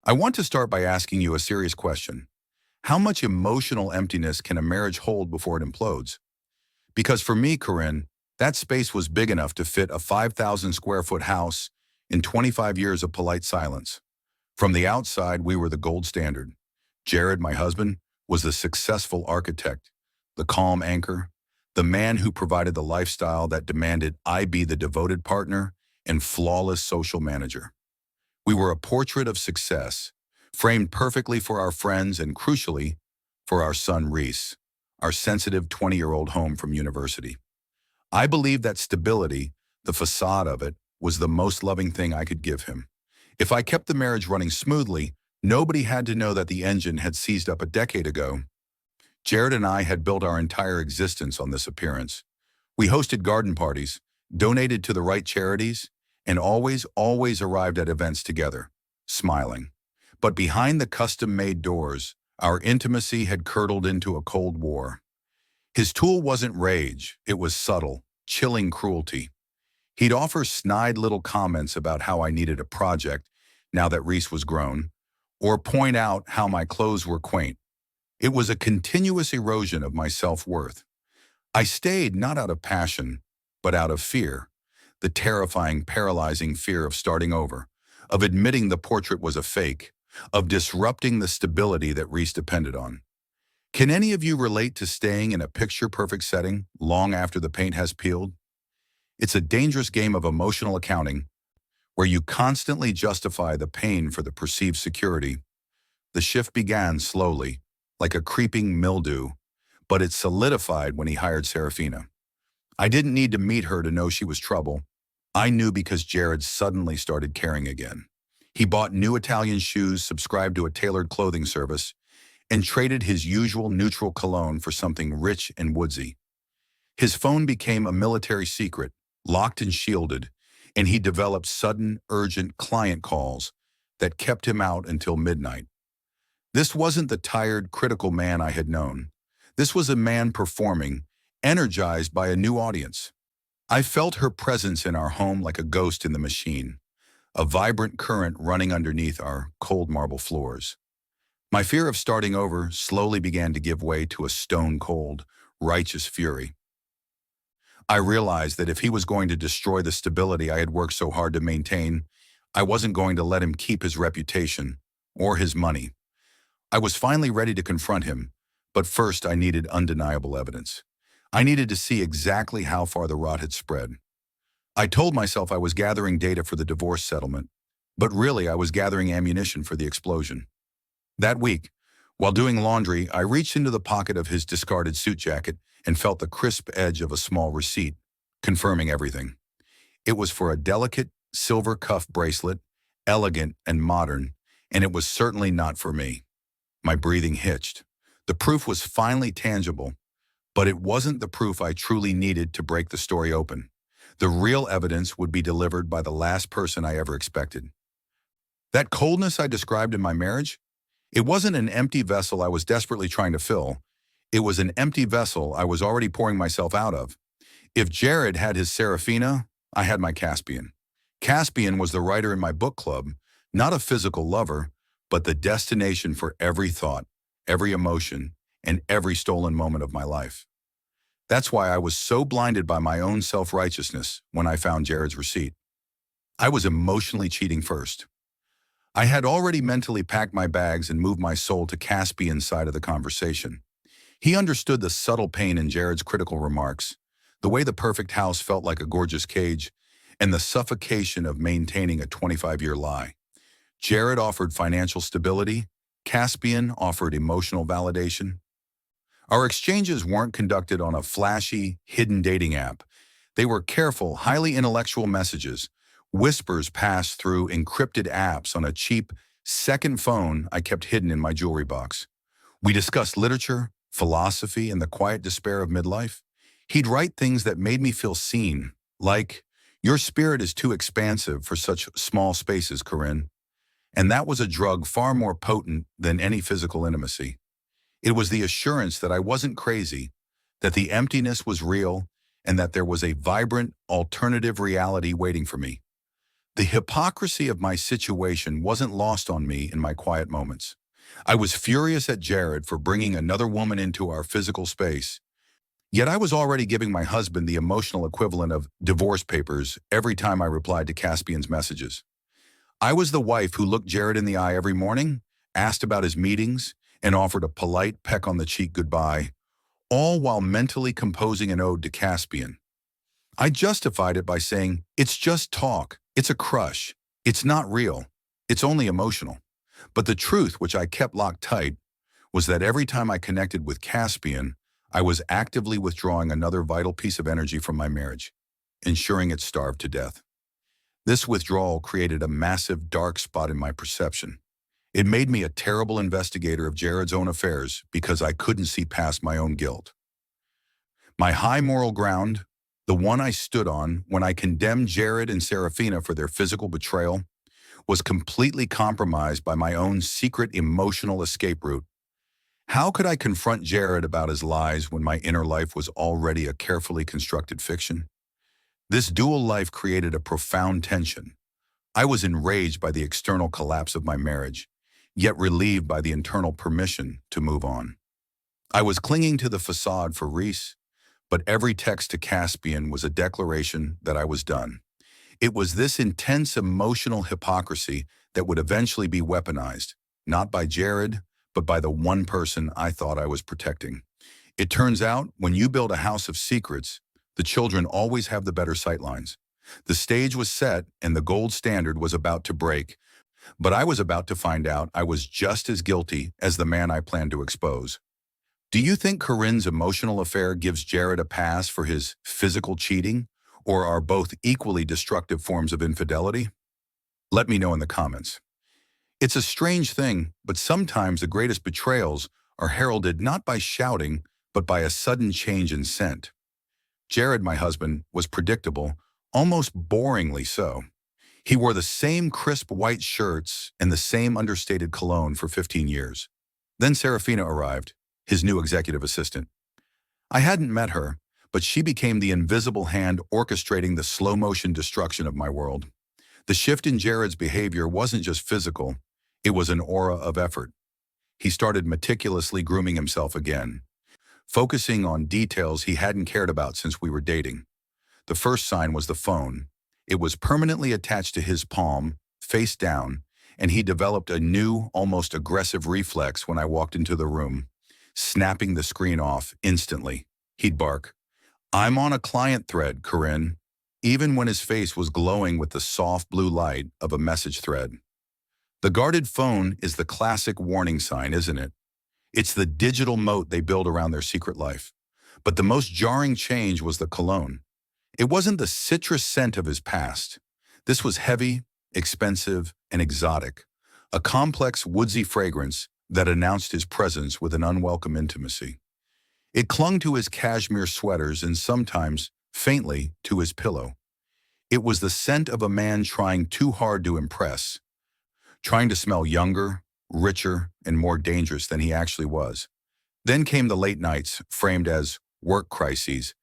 I want to start by asking you a serious question. How much emotional emptiness can a marriage hold before it implodes? Because for me, Corinne, that space was big enough to fit a 5,000 square foot house in 25 years of polite silence. From the outside, we were the gold standard. Jared, my husband, was the successful architect, the calm anchor, the man who provided the lifestyle that demanded I be the devoted partner and flawless social manager. We were a portrait of success, framed perfectly for our friends and, crucially, for our son Reese, our sensitive 20-year-old home from university. I believed that stability, the facade of it, was the most loving thing I could give him. If I kept the marriage running smoothly, nobody had to know that the engine had seized up a decade ago. Jared and I had built our entire existence on this appearance. We hosted garden parties, donated to the right charities, and always arrived at events together, smiling. But behind the custom-made doors, our intimacy had curdled into a cold war. His tool wasn't rage, it was subtle, chilling cruelty. He'd offer snide little comments about how I needed a project now that Reese was grown, or point out how my clothes were quaint. It was a continuous erosion of my self-worth. I stayed not out of passion, but out of fear, the terrifying, paralyzing fear of starting over, of admitting the portrait was a fake, of disrupting the stability that Reese depended on. Can any of you relate to staying in a picture-perfect setting long after the paint has peeled? It's a dangerous game of emotional accounting where you constantly justify the pain for the perceived security. The shift began slowly, like a creeping mildew, but it solidified when he hired Serafina. I didn't need to meet her to know she was trouble. I knew because Jared suddenly started caring again. He bought new Italian shoes, subscribed to a tailored clothing service, and traded his usual neutral cologne for something rich and woodsy. His phone became a military secret, locked and shielded, and he developed sudden, urgent client calls that kept him out until midnight. This wasn't the tired, critical man I had known. This was a man performing, energized by a new audience. I felt her presence in our home like a ghost in the machine, a vibrant current running underneath our cold marble floors. My fear of starting over slowly began to give way to a stone-cold, righteous fury. I realized that if he was going to destroy the stability I had worked so hard to maintain, I wasn't going to let him keep his reputation or his money. I was finally ready to confront him, but first I needed undeniable evidence. I needed to see exactly how far the rot had spread. I told myself I was gathering data for the divorce settlement, but really I was gathering ammunition for the explosion. That week, while doing laundry, I reached into the pocket of his discarded suit jacket and felt the crisp edge of a small receipt, confirming everything. It was for a delicate silver cuff bracelet, elegant and modern, and it was certainly not for me. My breathing hitched. The proof was finally tangible, but it wasn't the proof I truly needed to break the story open. The real evidence would be delivered by the last person I ever expected. That coldness I described in my marriage, it wasn't an empty vessel I was desperately trying to fill. It was an empty vessel I was already pouring myself out of. If Jared had his Serafina, I had my Caspian. Caspian was the writer in my book club, not a physical lover, but the destination for every thought, every emotion, and every stolen moment of my life. That's why I was so blinded by my own self-righteousness when I found Jared's receipt. I was emotionally cheating first. I had already mentally packed my bags and moved my soul to Caspian's side of the conversation. He understood the subtle pain in Jared's critical remarks, the way the perfect house felt like a gorgeous cage, and the suffocation of maintaining a 25-year lie. Jared offered financial stability, Caspian offered emotional validation. Our exchanges weren't conducted on a flashy, hidden dating app. They were careful, highly intellectual messages, whispers passed through encrypted apps on a cheap, second phone I kept hidden in my jewelry box. We discussed literature, philosophy, and the quiet despair of midlife. He'd write things that made me feel seen, like, "Your spirit is too expansive for such small spaces, Corinne." And that was a drug far more potent than any physical intimacy. It was the assurance that I wasn't crazy, that the emptiness was real, and that there was a vibrant, alternative reality waiting for me. The hypocrisy of my situation wasn't lost on me in my quiet moments. I was furious at Jared for bringing another woman into our physical space, yet I was already giving my husband the emotional equivalent of divorce papers every time I replied to Caspian's messages. I was the wife who looked Jared in the eye every morning, asked about his meetings, and offered a polite peck on the cheek goodbye, all while mentally composing an ode to Caspian. I justified it by saying, "It's just talk, it's a crush, it's not real, it's only emotional." But the truth, which I kept locked tight, was that every time I connected with Caspian, I was actively withdrawing another vital piece of energy from my marriage, ensuring it starved to death. This withdrawal created a massive dark spot in my perception. It made me a terrible investigator of Jared's own affairs because I couldn't see past my own guilt. My high moral ground, the one I stood on when I condemned Jared and Serafina for their physical betrayal, was completely compromised by my own secret emotional escape route. How could I confront Jared about his lies when my inner life was already a carefully constructed fiction? This dual life created a profound tension. I was enraged by the external collapse of my marriage, yet relieved by the internal permission to move on. I was clinging to the facade for Reese, but every text to Caspian was a declaration that I was done. It was this intense emotional hypocrisy that would eventually be weaponized, not by Jared, but by the one person I thought I was protecting. It turns out, when you build a house of secrets, the children always have the better sightlines. The stage was set and the gold standard was about to break, but I was about to find out I was just as guilty as the man I planned to expose. Do you think Corinne's emotional affair gives Jared a pass for his physical cheating, or are both equally destructive forms of infidelity? Let me know in the comments. It's a strange thing, but sometimes the greatest betrayals are heralded not by shouting, but by a sudden change in scent. Jared, my husband, was predictable, almost boringly so. He wore the same crisp white shirts and the same understated cologne for 15 years. Then Serafina arrived, his new executive assistant. I hadn't met her, but she became the invisible hand orchestrating the slow-motion destruction of my world. The shift in Jared's behavior wasn't just physical, it was an aura of effort. He started meticulously grooming himself again, focusing on details he hadn't cared about since we were dating. The first sign was the phone. It was permanently attached to his palm, face down, and he developed a new, almost aggressive reflex when I walked into the room, snapping the screen off instantly. He'd bark, "I'm on a client thread, Corinne," even when his face was glowing with the soft blue light of a message thread. The guarded phone is the classic warning sign, isn't it? It's the digital moat they build around their secret life. But the most jarring change was the cologne. It wasn't the citrus scent of his past. This was heavy, expensive, and exotic, a complex woodsy fragrance that announced his presence with an unwelcome intimacy. It clung to his cashmere sweaters and sometimes, faintly, to his pillow. It was the scent of a man trying too hard to impress, trying to smell younger, richer, and more dangerous than he actually was. Then came the late nights, framed as work crises.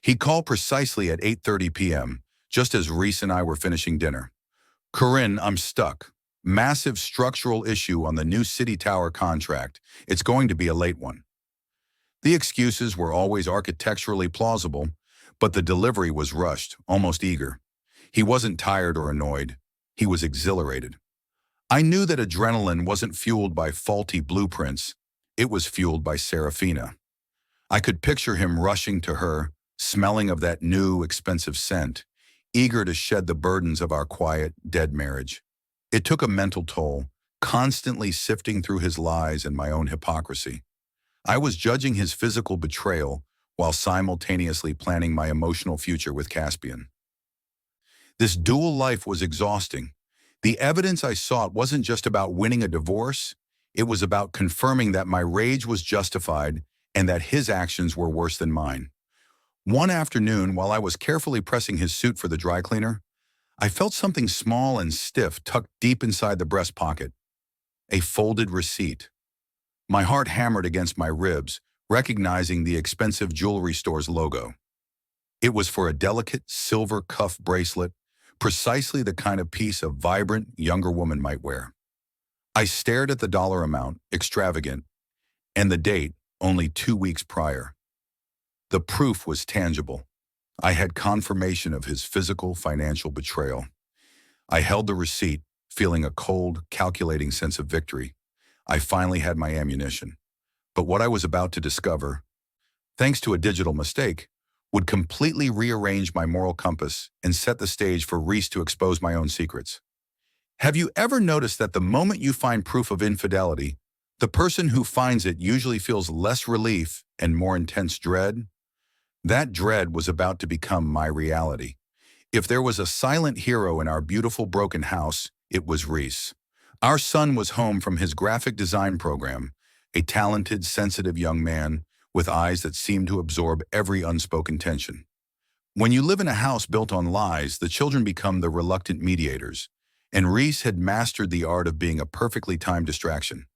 He'd call precisely at 8:30 p.m., just as Reese and I were finishing dinner. "Corinne, I'm stuck. Massive structural issue on the new city tower contract. It's going to be a late one." The excuses were always architecturally plausible, but the delivery was rushed, almost eager. He wasn't tired or annoyed. He was exhilarated. I knew that adrenaline wasn't fueled by faulty blueprints. It was fueled by Serafina. I could picture him rushing to her, smelling of that new, expensive scent, eager to shed the burdens of our quiet, dead marriage. It took a mental toll, constantly sifting through his lies and my own hypocrisy. I was judging his physical betrayal while simultaneously planning my emotional future with Caspian. This dual life was exhausting. The evidence I sought wasn't just about winning a divorce, it was about confirming that my rage was justified and that his actions were worse than mine. One afternoon, while I was carefully pressing his suit for the dry cleaner, I felt something small and stiff tucked deep inside the breast pocket. A folded receipt. My heart hammered against my ribs, recognizing the expensive jewelry store's logo. It was for a delicate silver cuff bracelet, precisely the kind of piece a vibrant, younger woman might wear. I stared at the dollar amount, extravagant, and the date, only 2 weeks prior. The proof was tangible. I had confirmation of his physical, financial betrayal. I held the receipt, feeling a cold, calculating sense of victory. I finally had my ammunition. But what I was about to discover, thanks to a digital mistake, would completely rearrange my moral compass and set the stage for Reese to expose my own secrets. Have you ever noticed that the moment you find proof of infidelity, the person who finds it usually feels less relief and more intense dread? That dread was about to become my reality. If there was a silent hero in our beautiful broken house, it was Reese. Our son was home from his graphic design program, a talented, sensitive young man with eyes that seemed to absorb every unspoken tension. When you live in a house built on lies, the children become the reluctant mediators, and Reese had mastered the art of being a perfectly timed distraction.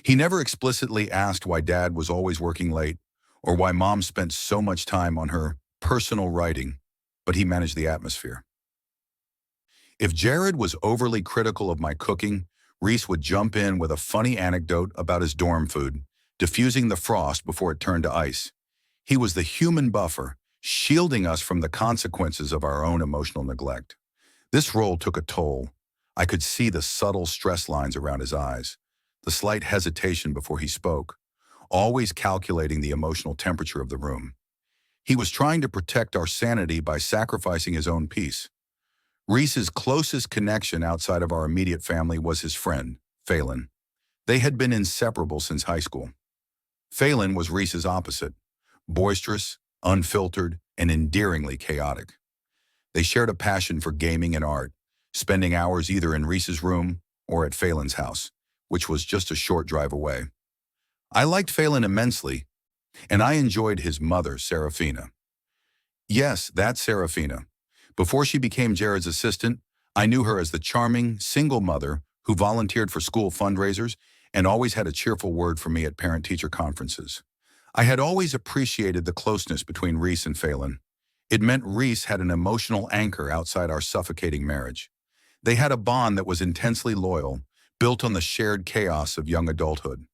He never explicitly asked why Dad was always working late or why Mom spent so much time on her personal writing, but he managed the atmosphere. If Jared was overly critical of my cooking, Reese would jump in with a funny anecdote about his dorm food, diffusing the frost before it turned to ice. He was the human buffer, shielding us from the consequences of our own emotional neglect. This role took a toll. I could see the subtle stress lines around his eyes, the slight hesitation before he spoke, always calculating the emotional temperature of the room. He was trying to protect our sanity by sacrificing his own peace. Reese's closest connection outside of our immediate family was his friend, Phelan. They had been inseparable since high school. Phelan was Reese's opposite, boisterous, unfiltered, and endearingly chaotic. They shared a passion for gaming and art, spending hours either in Reese's room or at Phelan's house, which was just a short drive away. I liked Phelan immensely, and I enjoyed his mother, Serafina. Yes, that Serafina. Before she became Jared's assistant, I knew her as the charming, single mother who volunteered for school fundraisers and always had a cheerful word for me at parent-teacher conferences. I had always appreciated the closeness between Reese and Phelan. It meant Reese had an emotional anchor outside our suffocating marriage. They had a bond that was intensely loyal, built on the shared chaos of young adulthood.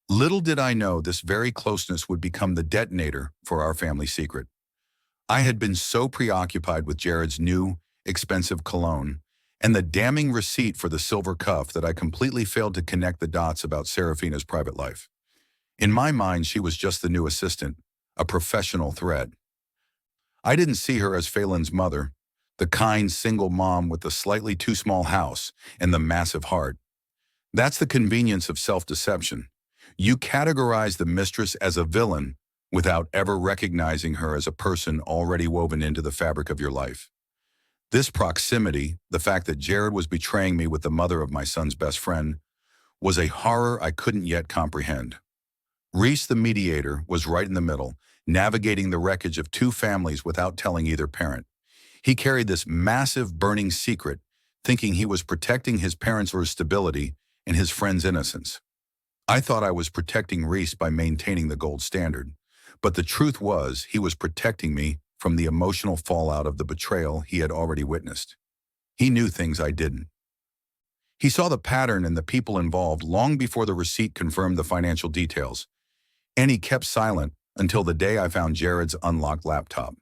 Little did I know this very closeness would become the detonator for our family secret. I had been so preoccupied with Jared's new, expensive cologne and the damning receipt for the silver cuff that I completely failed to connect the dots about Serafina's private life. In my mind, she was just the new assistant, a professional threat. I didn't see her as Phelan's mother, the kind single mom with the slightly too small house and the massive heart. That's the convenience of self-deception. You categorize the mistress as a villain without ever recognizing her as a person already woven into the fabric of your life. This proximity, the fact that Jared was betraying me with the mother of my son's best friend, was a horror I couldn't yet comprehend. Reese, the mediator, was right in the middle, navigating the wreckage of two families without telling either parent. He carried this massive burning secret, thinking he was protecting his parents' stability and his friend's innocence. I thought I was protecting Reese by maintaining the gold standard, but the truth was he was protecting me from the emotional fallout of the betrayal he had already witnessed. He knew things I didn't. He saw the pattern and the people involved long before the receipt confirmed the financial details, and he kept silent until the day I found Jared's unlocked laptop.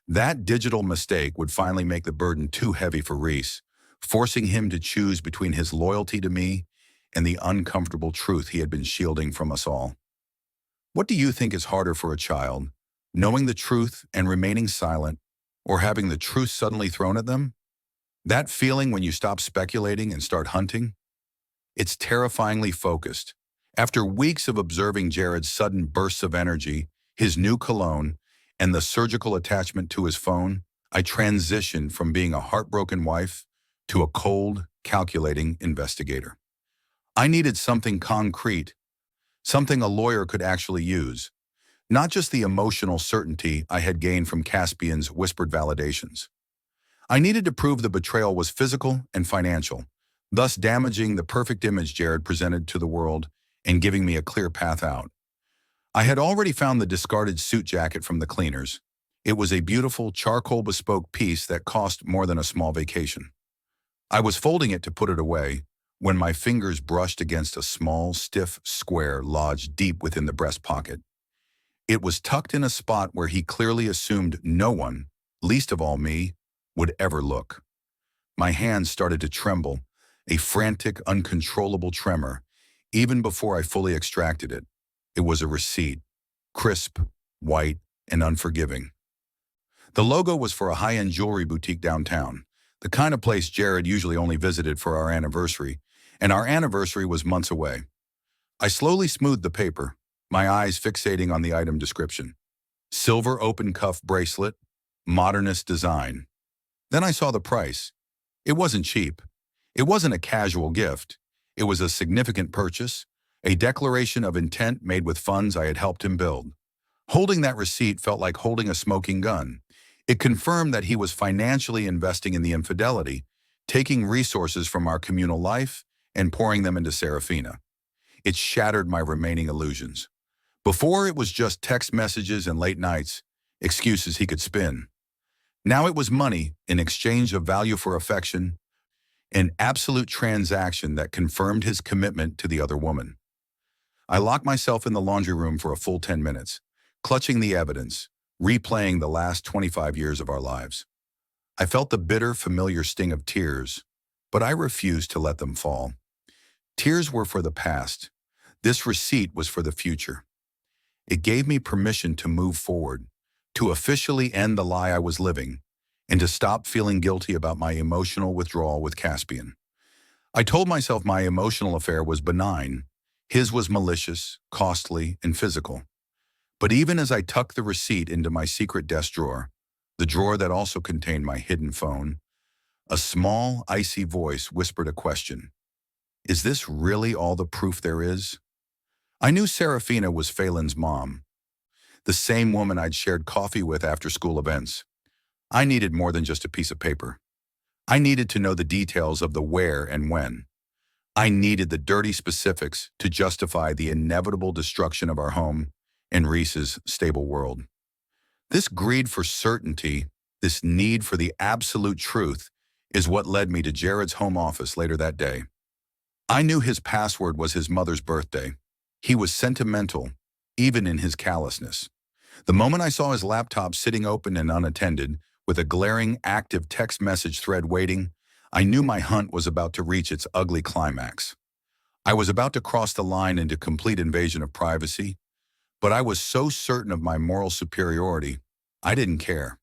That digital mistake would finally make the burden too heavy for Reese, forcing him to choose between his loyalty to me and the uncomfortable truth he had been shielding from us all. What do you think is harder for a child, knowing the truth and remaining silent, or having the truth suddenly thrown at them? That feeling when you stop speculating and start hunting? It's terrifyingly focused. After weeks of observing Jared's sudden bursts of energy, his new cologne, and the surgical attachment to his phone, I transitioned from being a heartbroken wife to a cold, calculating investigator. I needed something concrete, something a lawyer could actually use, not just the emotional certainty I had gained from Caspian's whispered validations. I needed to prove the betrayal was physical and financial, thus damaging the perfect image Jared presented to the world and giving me a clear path out. I had already found the discarded suit jacket from the cleaners. It was a beautiful charcoal bespoke piece that cost more than a small vacation. I was folding it to put it away when my fingers brushed against a small, stiff square lodged deep within the breast pocket. It was tucked in a spot where he clearly assumed no one, least of all me, would ever look. My hands started to tremble, a frantic, uncontrollable tremor, even before I fully extracted it. It was a receipt, crisp, white, and unforgiving. The logo was for a high-end jewelry boutique downtown, the kind of place Jared usually only visited for our anniversary, and our anniversary was months away. I slowly smoothed the paper, my eyes fixating on the item description. Silver open cuff bracelet, modernist design. Then I saw the price. It wasn't cheap. It wasn't a casual gift. It was a significant purchase, a declaration of intent made with funds I had helped him build. Holding that receipt felt like holding a smoking gun. It confirmed that he was financially investing in the infidelity, taking resources from our communal life and pouring them into Serafina. It shattered my remaining illusions. Before, it was just text messages and late nights, excuses he could spin. Now it was money in exchange of value for affection, an absolute transaction that confirmed his commitment to the other woman. I locked myself in the laundry room for a full 10 minutes, clutching the evidence, replaying the last 25 years of our lives. I felt the bitter, familiar sting of tears, but I refused to let them fall. Tears were for the past. This receipt was for the future. It gave me permission to move forward, to officially end the lie I was living, and to stop feeling guilty about my emotional withdrawal with Caspian. I told myself my emotional affair was benign. His was malicious, costly, and physical. But even as I tucked the receipt into my secret desk drawer, the drawer that also contained my hidden phone, a small, icy voice whispered a question. Is this really all the proof there is? I knew Serafina was Phelan's mom, the same woman I'd shared coffee with after school events. I needed more than just a piece of paper. I needed to know the details of the where and when. I needed the dirty specifics to justify the inevitable destruction of our home and Reese's stable world. This greed for certainty, this need for the absolute truth, is what led me to Jared's home office later that day. I knew his password was his mother's birthday. He was sentimental, even in his callousness. The moment I saw his laptop sitting open and unattended, with a glaring, active text message thread waiting, I knew my hunt was about to reach its ugly climax. I was about to cross the line into complete invasion of privacy, but I was so certain of my moral superiority, I didn't care.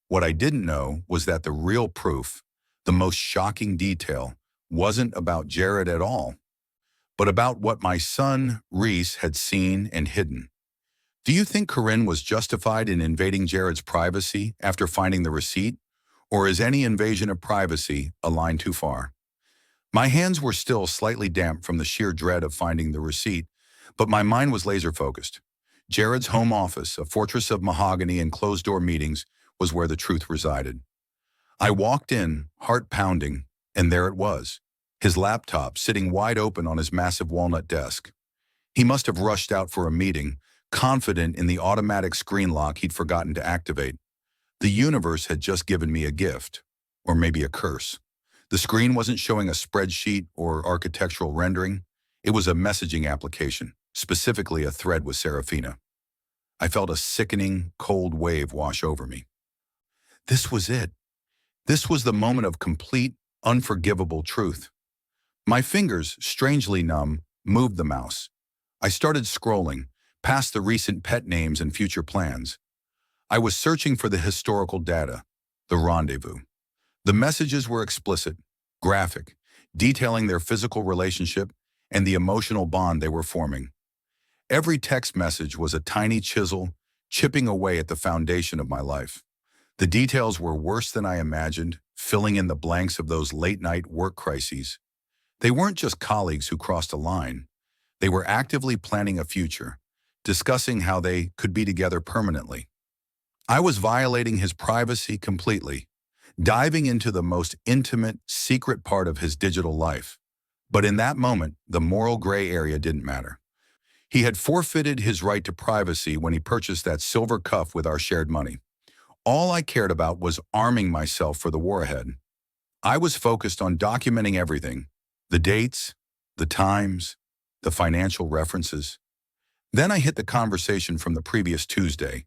What I didn't know was that the real proof, the most shocking detail, wasn't about Jared at all, but about what my son, Reese, had seen and hidden. Do you think Corinne was justified in invading Jared's privacy after finding the receipt, or is any invasion of privacy a line too far? My hands were still slightly damp from the sheer dread of finding the receipt, but my mind was laser-focused. Jared's home office, a fortress of mahogany and closed-door meetings, was where the truth resided. I walked in, heart pounding, and there it was, his laptop sitting wide open on his massive walnut desk. He must have rushed out for a meeting, confident in the automatic screen lock he'd forgotten to activate. The universe had just given me a gift, or maybe a curse. The screen wasn't showing a spreadsheet or architectural rendering. It was a messaging application, specifically a thread with Serafina. I felt a sickening, cold wave wash over me. This was it. This was the moment of complete, unforgivable truth. My fingers, strangely numb, moved the mouse. I started scrolling, past the recent pet names and future plans. I was searching for the historical data, the rendezvous. The messages were explicit, graphic, detailing their physical relationship and the emotional bond they were forming. Every text message was a tiny chisel, chipping away at the foundation of my life. The details were worse than I imagined, filling in the blanks of those late-night work crises. They weren't just colleagues who crossed a line. They were actively planning a future, discussing how they could be together permanently. I was violating his privacy completely, diving into the most intimate, secret part of his digital life. But in that moment, the moral gray area didn't matter. He had forfeited his right to privacy when he purchased that silver cuff with our shared money. All I cared about was arming myself for the war ahead. I was focused on documenting everything, the dates, the times, the financial references. Then I hit the conversation from the previous Tuesday,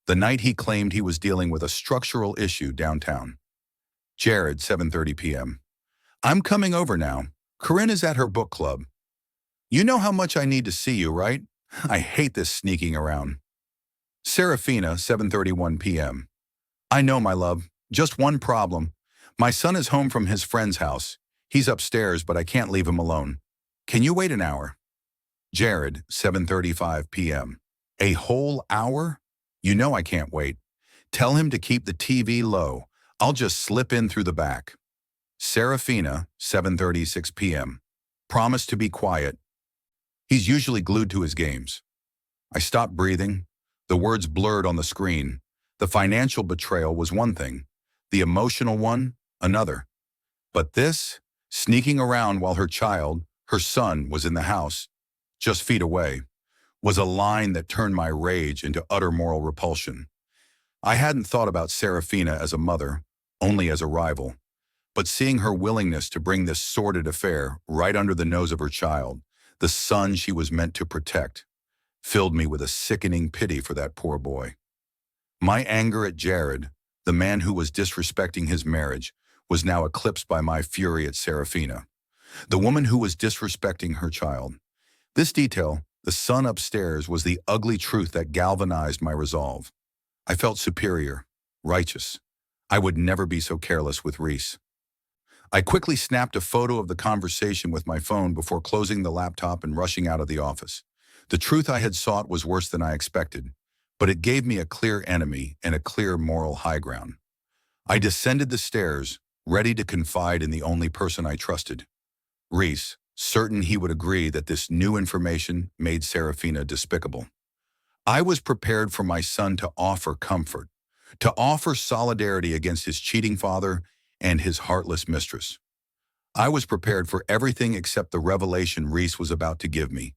the night he claimed he was dealing with a structural issue downtown. Jared, 7:30 p.m. I'm coming over now. Corinne is at her book club. You know how much I need to see you, right? I hate this sneaking around. Serafina, 7:31 p.m. I know, my love. Just one problem. My son is home from his friend's house. He's upstairs, but I can't leave him alone. Can you wait an hour? Jared, 7:35 p.m. A whole hour? You know I can't wait. Tell him to keep the TV low. I'll just slip in through the back. Serafina, 7:36 p.m. Promise to be quiet. He's usually glued to his games. I stopped breathing. The words blurred on the screen. The financial betrayal was one thing, the emotional one, another. But this, sneaking around while her child, her son, was in the house, just feet away, was a line that turned my rage into utter moral repulsion. I hadn't thought about Serafina as a mother, only as a rival. But seeing her willingness to bring this sordid affair right under the nose of her child, the son she was meant to protect, filled me with a sickening pity for that poor boy. My anger at Jared, the man who was disrespecting his marriage, was now eclipsed by my fury at Serafina, the woman who was disrespecting her child. This detail, the son upstairs, was the ugly truth that galvanized my resolve. I felt superior, righteous. I would never be so careless with Reese. I quickly snapped a photo of the conversation with my phone before closing the laptop and rushing out of the office. The truth I had sought was worse than I expected, but it gave me a clear enemy and a clear moral high ground. I descended the stairs, ready to confide in the only person I trusted, Reese, certain he would agree that this new information made Serafina despicable. I was prepared for my son to offer comfort, to offer solidarity against his cheating father and his heartless mistress. I was prepared for everything except the revelation Reese was about to give me,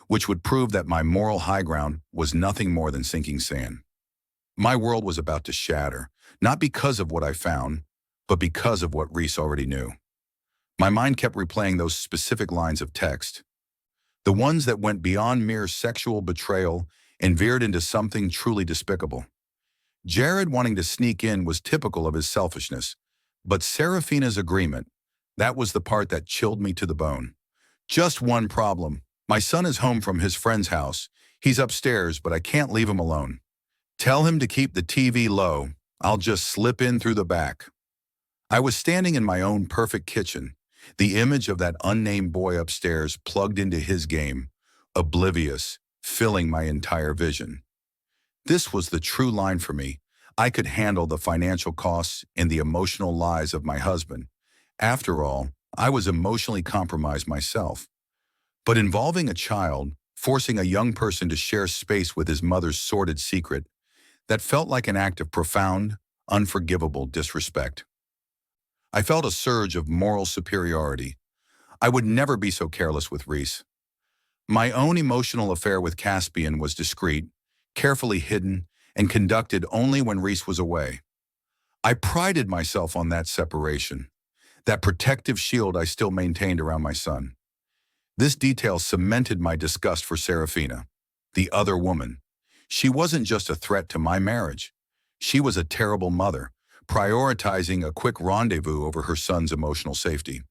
which would prove that my moral high ground was nothing more than sinking sand. My world was about to shatter, not because of what I found, but because of what Reese already knew. My mind kept replaying those specific lines of text, the ones that went beyond mere sexual betrayal and veered into something truly despicable. Jared wanting to sneak in was typical of his selfishness, but Serafina's agreement, that was the part that chilled me to the bone. Just one problem. My son is home from his friend's house. He's upstairs, but I can't leave him alone. Tell him to keep the TV low. I'll just slip in through the back. I was standing in my own perfect kitchen, the image of that unnamed boy upstairs plugged into his game, oblivious, filling my entire vision. This was the true line for me. I could handle the financial costs and the emotional lies of my husband. After all, I was emotionally compromised myself. But involving a child, forcing a young person to share space with his mother's sordid secret, that felt like an act of profound, unforgivable disrespect. I felt a surge of moral superiority. I would never be so careless with Reese. My own emotional affair with Caspian was discreet, carefully hidden, and conducted only when Reese was away. I prided myself on that separation, that protective shield I still maintained around my son. This detail cemented my disgust for Serafina, the other woman. She wasn't just a threat to my marriage. She was a terrible mother, prioritizing a quick rendezvous over her son's emotional safety.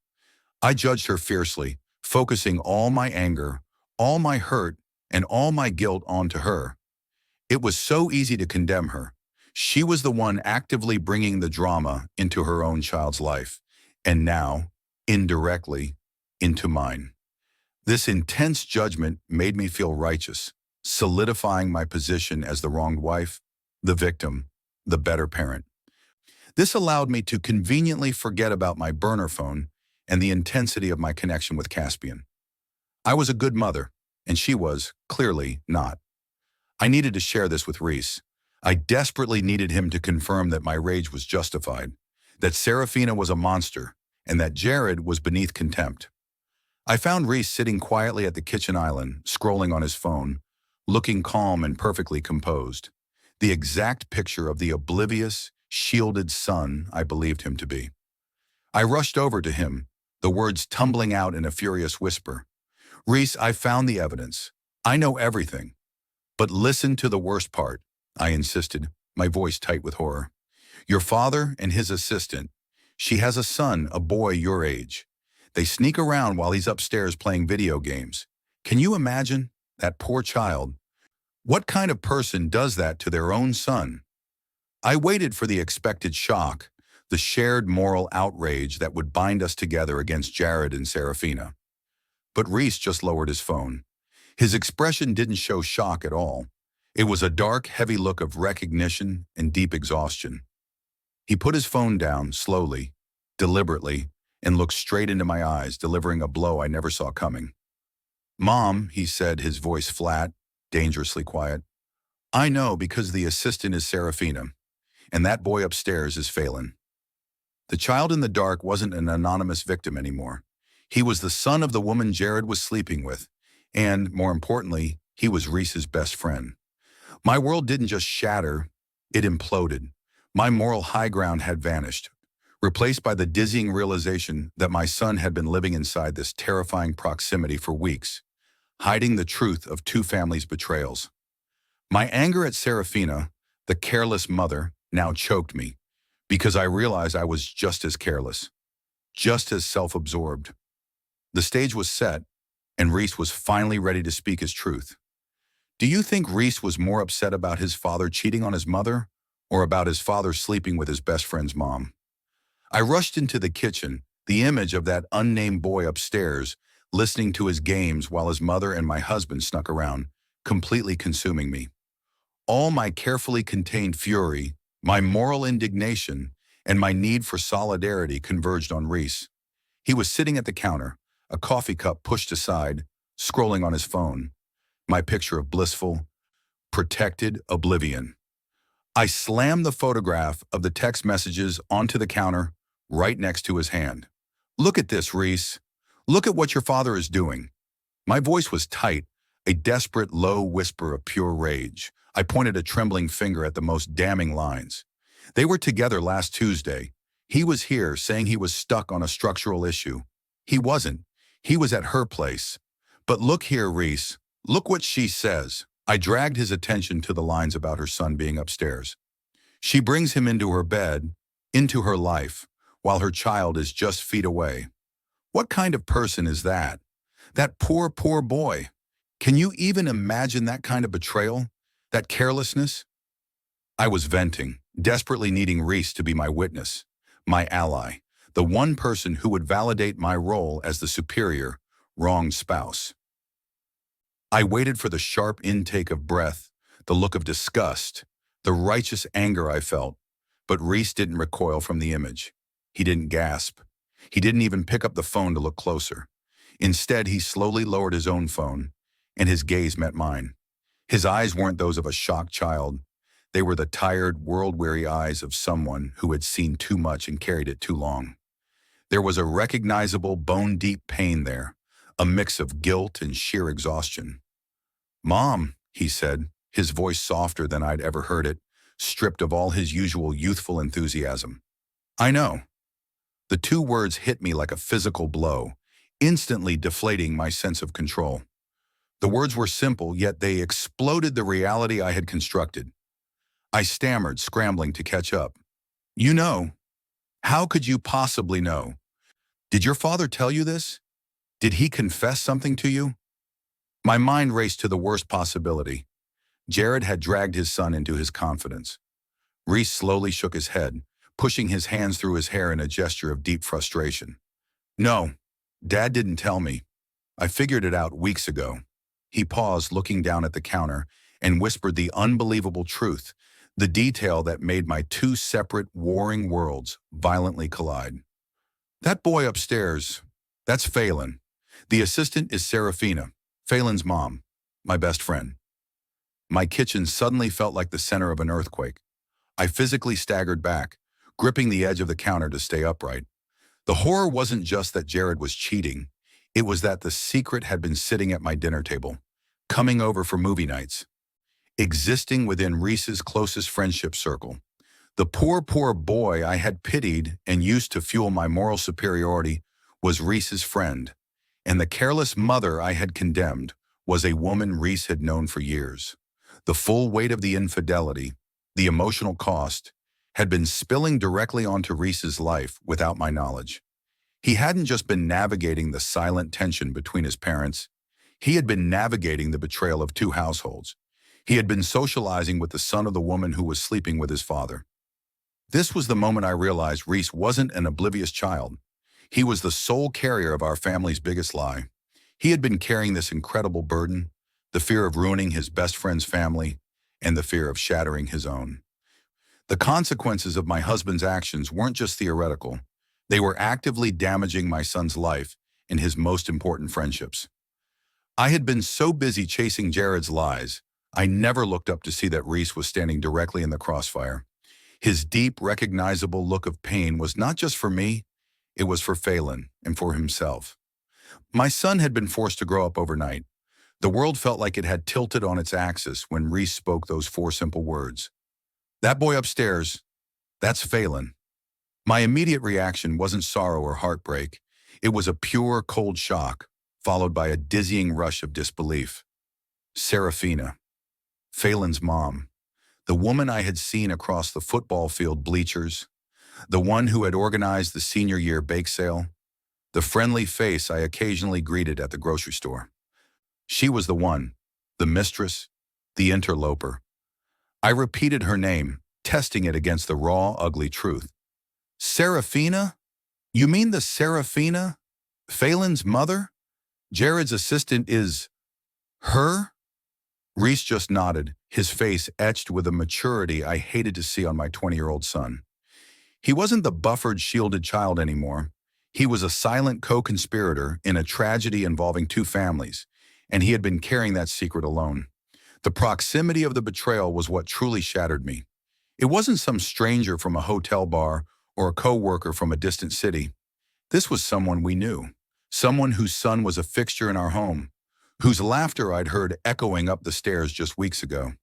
I judged her fiercely, focusing all my anger, all my hurt, and all my guilt onto her. It was so easy to condemn her. She was the one actively bringing the drama into her own child's life, and now, indirectly, into mine. This intense judgment made me feel righteous, solidifying my position as the wronged wife, the victim, the better parent. This allowed me to conveniently forget about my burner phone and the intensity of my connection with Caspian. I was a good mother, and she was, clearly, not. I needed to share this with Reese. I desperately needed him to confirm that my rage was justified, that Serafina was a monster, and that Jared was beneath contempt. I found Reese sitting quietly at the kitchen island, scrolling on his phone, looking calm and perfectly composed. The exact picture of the oblivious, shielded son I believed him to be. I rushed over to him, the words tumbling out in a furious whisper. "Reese, I found the evidence. I know everything. But listen to the worst part," I insisted, my voice tight with horror. "Your father and his assistant. She has a son, a boy your age. They sneak around while he's upstairs playing video games. Can you imagine? That poor child. What kind of person does that to their own son?" I waited for the expected shock, the shared moral outrage that would bind us together against Jared and Serafina. But Reese just lowered his phone. His expression didn't show shock at all. It was a dark, heavy look of recognition and deep exhaustion. He put his phone down slowly, deliberately, and looked straight into my eyes, delivering a blow I never saw coming. "Mom," he said, his voice flat, dangerously quiet. "I know because the assistant is Serafina, and that boy upstairs is Phelan." The child in the dark wasn't an anonymous victim anymore. He was the son of the woman Jared was sleeping with, and, more importantly, he was Reese's best friend. My world didn't just shatter, it imploded. My moral high ground had vanished, replaced by the dizzying realization that my son had been living inside this terrifying proximity for weeks, hiding the truth of two families' betrayals. My anger at Serafina, the careless mother, now choked me, because I realized I was just as careless, just as self-absorbed. The stage was set, and Reese was finally ready to speak his truth. Do you think Reese was more upset about his father cheating on his mother, or about his father sleeping with his best friend's mom? I rushed into the kitchen, the image of that unnamed boy upstairs, listening to his games while his mother and my husband snuck around, completely consuming me. All my carefully contained fury, my moral indignation, and my need for solidarity converged on Reese. He was sitting at the counter, a coffee cup pushed aside, scrolling on his phone, my picture of blissful, protected oblivion. I slammed the photograph of the text messages onto the counter, right next to his hand. "Look at this, Reese. Look at what your father is doing." My voice was tight, a desperate, low whisper of pure rage. I pointed a trembling finger at the most damning lines. They were together last Tuesday. He was here saying he was stuck on a structural issue. He wasn't. He was at her place. "But look here, Reese. Look what she says." I dragged his attention to the lines about her son being upstairs. "She brings him into her bed, into her life, while her child is just feet away. What kind of person is that? That poor, poor boy. Can you even imagine that kind of betrayal? That carelessness?" I was venting, desperately needing Reese to be my witness, my ally, the one person who would validate my role as the superior, wronged spouse. I waited for the sharp intake of breath, the look of disgust, the righteous anger I felt, but Reese didn't recoil from the image. He didn't gasp. He didn't even pick up the phone to look closer. Instead, he slowly lowered his own phone, and his gaze met mine. His eyes weren't those of a shocked child. They were the tired, world-weary eyes of someone who had seen too much and carried it too long. There was a recognizable, bone-deep pain there, a mix of guilt and sheer exhaustion. "Mom," he said, his voice softer than I'd ever heard it, stripped of all his usual youthful enthusiasm. "I know." The two words hit me like a physical blow, instantly deflating my sense of control. The words were simple, yet they exploded the reality I had constructed. I stammered, scrambling to catch up. "You know. How could you possibly know? Did your father tell you this? Did he confess something to you?" My mind raced to the worst possibility. Jared had dragged his son into his confidence. Reese slowly shook his head, pushing his hands through his hair in a gesture of deep frustration. "No, Dad didn't tell me. I figured it out weeks ago." He paused, looking down at the counter, and whispered the unbelievable truth, the detail that made my two separate, warring worlds violently collide. "That boy upstairs, that's Phelan. The assistant is Serafina, Phelan's mom, my best friend." My kitchen suddenly felt like the center of an earthquake. I physically staggered back, gripping the edge of the counter to stay upright. The horror wasn't just that Jared was cheating. It was that the secret had been sitting at my dinner table, coming over for movie nights. existing within Reese's closest friendship circle. The poor boy I had pitied and used to fuel my moral superiority was Reese's friend, and the careless mother I had condemned was a woman Reese had known for years. The full weight of the infidelity, the emotional cost, had been spilling directly onto Reese's life without my knowledge. He hadn't just been navigating the silent tension between his parents, he had been navigating the betrayal of two households. He had been socializing with the son of the woman who was sleeping with his father. This was the moment I realized Reese wasn't an oblivious child. He was the sole carrier of our family's biggest lie. He had been carrying this incredible burden, the fear of ruining his best friend's family, and the fear of shattering his own. The consequences of my husband's actions weren't just theoretical. They were actively damaging my son's life and his most important friendships. I had been so busy chasing Jared's lies, I never looked up to see that Reese was standing directly in the crossfire. His deep, recognizable look of pain was not just for me, it was for Phelan and for himself. My son had been forced to grow up overnight. The world felt like it had tilted on its axis when Reese spoke those four simple words. "That boy upstairs, that's Phelan." My immediate reaction wasn't sorrow or heartbreak. It was a pure, cold shock, followed by a dizzying rush of disbelief. Serafina, Phelan's mom, the woman I had seen across the football field bleachers, the one who had organized the senior year bake sale, the friendly face I occasionally greeted at the grocery store. She was the one, the mistress, the interloper. I repeated her name, testing it against the raw, ugly truth. Serafina? You mean the Serafina? Phelan's mother? Jared's assistant is her? Reese just nodded, his face etched with a maturity I hated to see on my 20-year-old son. He wasn't the buffered, shielded child anymore. He was a silent co-conspirator in a tragedy involving two families, and he had been carrying that secret alone. The proximity of the betrayal was what truly shattered me. It wasn't some stranger from a hotel bar or a co-worker from a distant city. This was someone we knew, someone whose son was a fixture in our home, whose laughter I'd heard echoing up the stairs just weeks ago.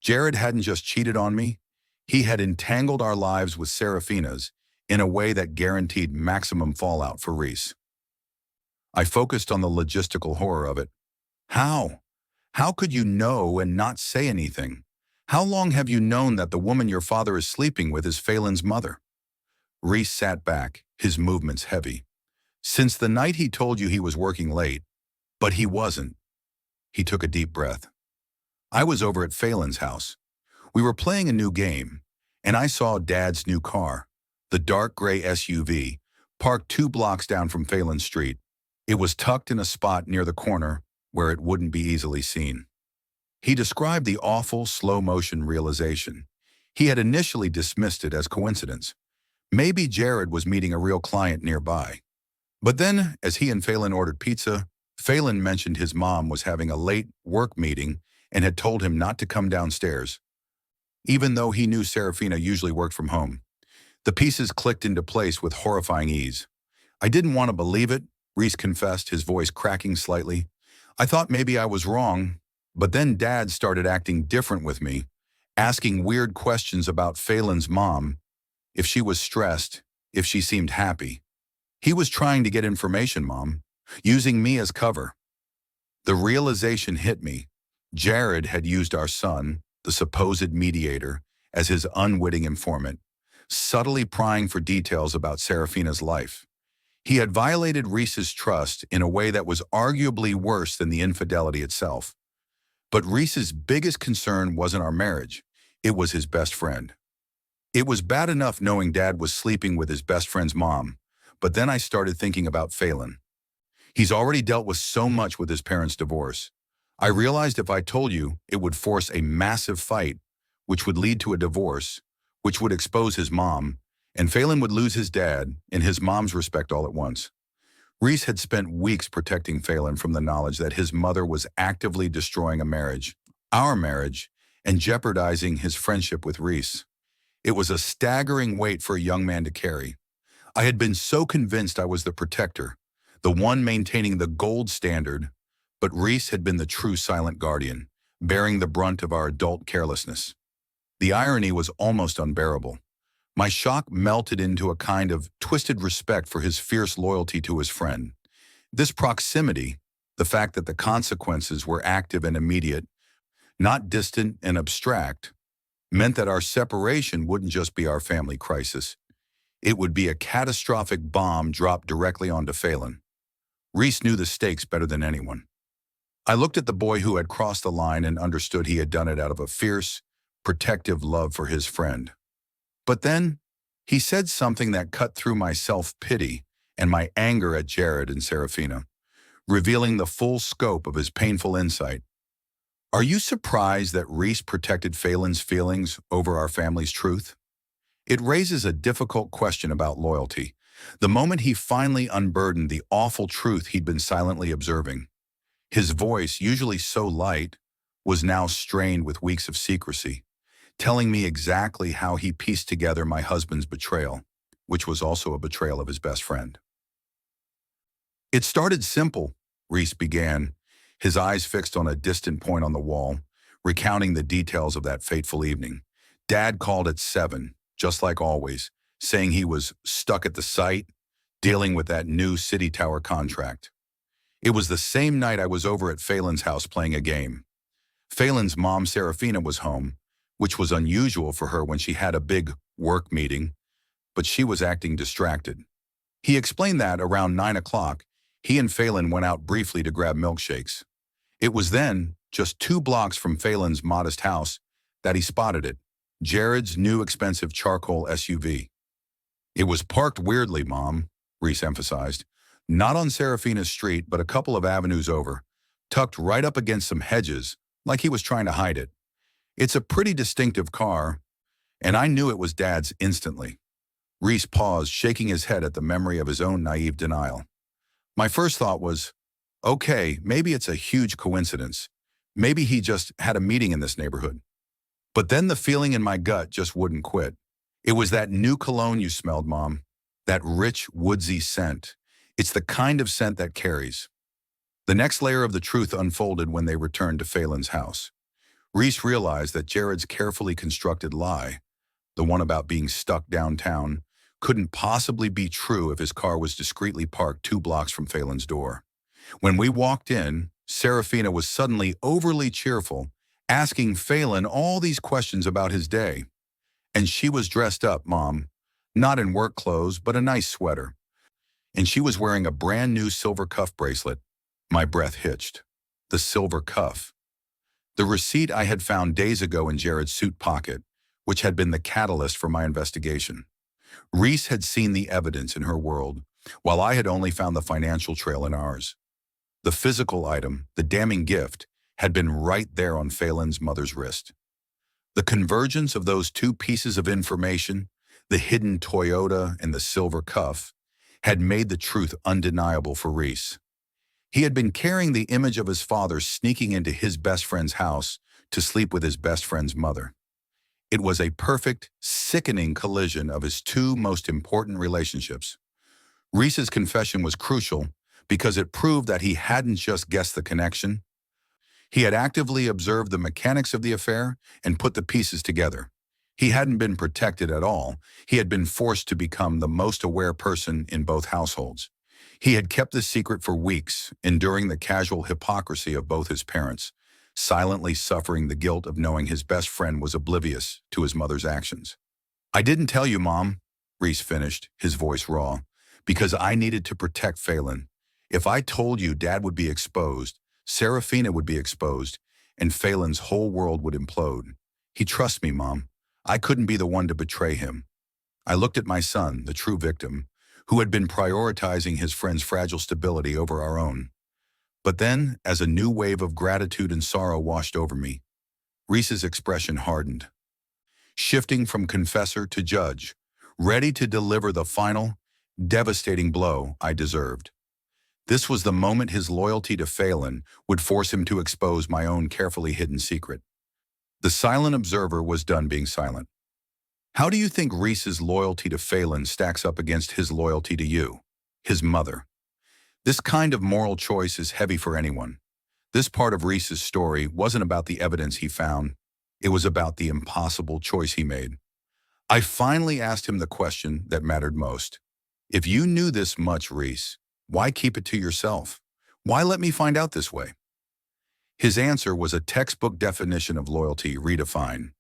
Jared hadn't just cheated on me, he had entangled our lives with Serafina's in a way that guaranteed maximum fallout for Reese. I focused on the logistical horror of it. How? How could you know and not say anything? How long have you known that the woman your father is sleeping with is Phelan's mother? Reese sat back, his movements heavy. Since the night he told you he was working late, but he wasn't. He took a deep breath. I was over at Phelan's house. We were playing a new game, and I saw Dad's new car, the dark gray SUV, parked 2 blocks down from Phelan Street. It was tucked in a spot near the corner where it wouldn't be easily seen. He described the awful, slow-motion realization. He had initially dismissed it as coincidence. Maybe Jared was meeting a real client nearby. But then, as he and Phelan ordered pizza, Phelan mentioned his mom was having a late work meeting and had told him not to come downstairs, even though he knew Serafina usually worked from home. The pieces clicked into place with horrifying ease. I didn't want to believe it, Reese confessed, his voice cracking slightly. I thought maybe I was wrong, but then Dad started acting different with me, asking weird questions about Phelan's mom, if she was stressed, if she seemed happy. He was trying to get information, Mom, using me as cover. The realization hit me. Jared had used our son, the supposed mediator, as his unwitting informant, subtly prying for details about Serafina's life. He had violated Reese's trust in a way that was arguably worse than the infidelity itself. But Reese's biggest concern wasn't our marriage. It was his best friend. It was bad enough knowing Dad was sleeping with his best friend's mom, but then I started thinking about Phelan. He's already dealt with so much with his parents' divorce. I realized if I told you, it would force a massive fight, which would lead to a divorce, which would expose his mom, and Phelan would lose his dad and his mom's respect all at once. Reese had spent weeks protecting Phelan from the knowledge that his mother was actively destroying a marriage, our marriage, and jeopardizing his friendship with Reese. It was a staggering weight for a young man to carry. I had been so convinced I was the protector, the one maintaining the gold standard, but Reese had been the true silent guardian, bearing the brunt of our adult carelessness. The irony was almost unbearable. My shock melted into a kind of twisted respect for his fierce loyalty to his friend. This proximity, the fact that the consequences were active and immediate, not distant and abstract, meant that our separation wouldn't just be our family crisis. It would be a catastrophic bomb dropped directly onto Phelan. Reese knew the stakes better than anyone. I looked at the boy who had crossed the line and understood he had done it out of a fierce, protective love for his friend. But then, he said something that cut through my self-pity and my anger at Jared and Serafina, revealing the full scope of his painful insight. "Are you surprised that Reese protected Phelan's feelings over our family's truth?" It raises a difficult question about loyalty, the moment he finally unburdened the awful truth he'd been silently observing. His voice, usually so light, was now strained with weeks of secrecy, telling me exactly how he pieced together my husband's betrayal, which was also a betrayal of his best friend. "It started simple," Reese began, his eyes fixed on a distant point on the wall, recounting the details of that fateful evening. "Dad called at 7, just like always, saying he was stuck at the site, dealing with that new city tower contract. It was the same night I was over at Phelan's house playing a game. Phelan's mom, Serafina, was home, which was unusual for her when she had a big work meeting, but she was acting distracted. He explained that around 9 o'clock, he and Phelan went out briefly to grab milkshakes. It was then, just 2 blocks from Phelan's modest house, that he spotted it, Jared's new expensive charcoal SUV. "It was parked weirdly, Mom," Reese emphasized. "Not on Serafina's street, but a couple of avenues over, tucked right up against some hedges, like he was trying to hide it. It's a pretty distinctive car, and I knew it was Dad's instantly." Reese paused, shaking his head at the memory of his own naive denial. My first thought was, okay, maybe it's a huge coincidence. Maybe he just had a meeting in this neighborhood. But then the feeling in my gut just wouldn't quit. "It was that new cologne you smelled, Mom. That rich, woodsy scent. It's the kind of scent that carries." The next layer of the truth unfolded when they returned to Phelan's house. Reese realized that Jared's carefully constructed lie, the one about being stuck downtown, couldn't possibly be true if his car was discreetly parked 2 blocks from Phelan's door. When we walked in, Serafina was suddenly overly cheerful, asking Phelan all these questions about his day. And she was dressed up, Mom, not in work clothes, but a nice sweater. And she was wearing a brand new silver cuff bracelet. My breath hitched. The silver cuff. The receipt I had found days ago in Jared's suit pocket, which had been the catalyst for my investigation. Reese had seen the evidence in her world, while I had only found the financial trail in ours. The physical item, the damning gift, had been right there on Phelan's mother's wrist. The convergence of those 2 pieces of information, the hidden Toyota and the silver cuff, had made the truth undeniable for Reese. He had been carrying the image of his father sneaking into his best friend's house to sleep with his best friend's mother. It was a perfect, sickening collision of his 2 most important relationships. Reese's confession was crucial because it proved that he hadn't just guessed the connection. He had actively observed the mechanics of the affair and put the pieces together. He hadn't been protected at all. He had been forced to become the most aware person in both households. He had kept this secret for weeks, enduring the casual hypocrisy of both his parents, silently suffering the guilt of knowing his best friend was oblivious to his mother's actions. "I didn't tell you, Mom," Reese finished, his voice raw, "because I needed to protect Phelan. If I told you, Dad would be exposed, Serafina would be exposed, and Phelan's whole world would implode. He trusts me, Mom. I couldn't be the one to betray him." I looked at my son, the true victim, who had been prioritizing his friend's fragile stability over our own. But then, as a new wave of gratitude and sorrow washed over me, Reese's expression hardened. Shifting from confessor to judge, ready to deliver the final, devastating blow I deserved. This was the moment his loyalty to Phelan would force him to expose my own carefully hidden secret. The silent observer was done being silent. How do you think Reese's loyalty to Phelan stacks up against his loyalty to you, his mother? This kind of moral choice is heavy for anyone. This part of Reese's story wasn't about the evidence he found. It was about the impossible choice he made. I finally asked him the question that mattered most. If you knew this much, Reese, why keep it to yourself? Why let me find out this way? His answer was a textbook definition of loyalty redefined.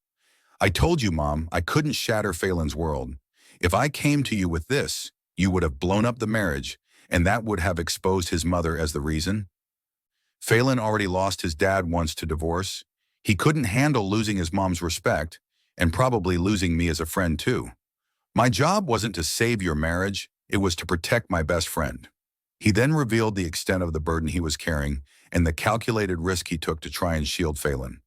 I told you, Mom, I couldn't shatter Phelan's world. If I came to you with this, you would have blown up the marriage, and that would have exposed his mother as the reason. Phelan already lost his dad once to divorce. He couldn't handle losing his mom's respect, and probably losing me as a friend too. My job wasn't to save your marriage, it was to protect my best friend. He then revealed the extent of the burden he was carrying and the calculated risk he took to try and shield Phelan.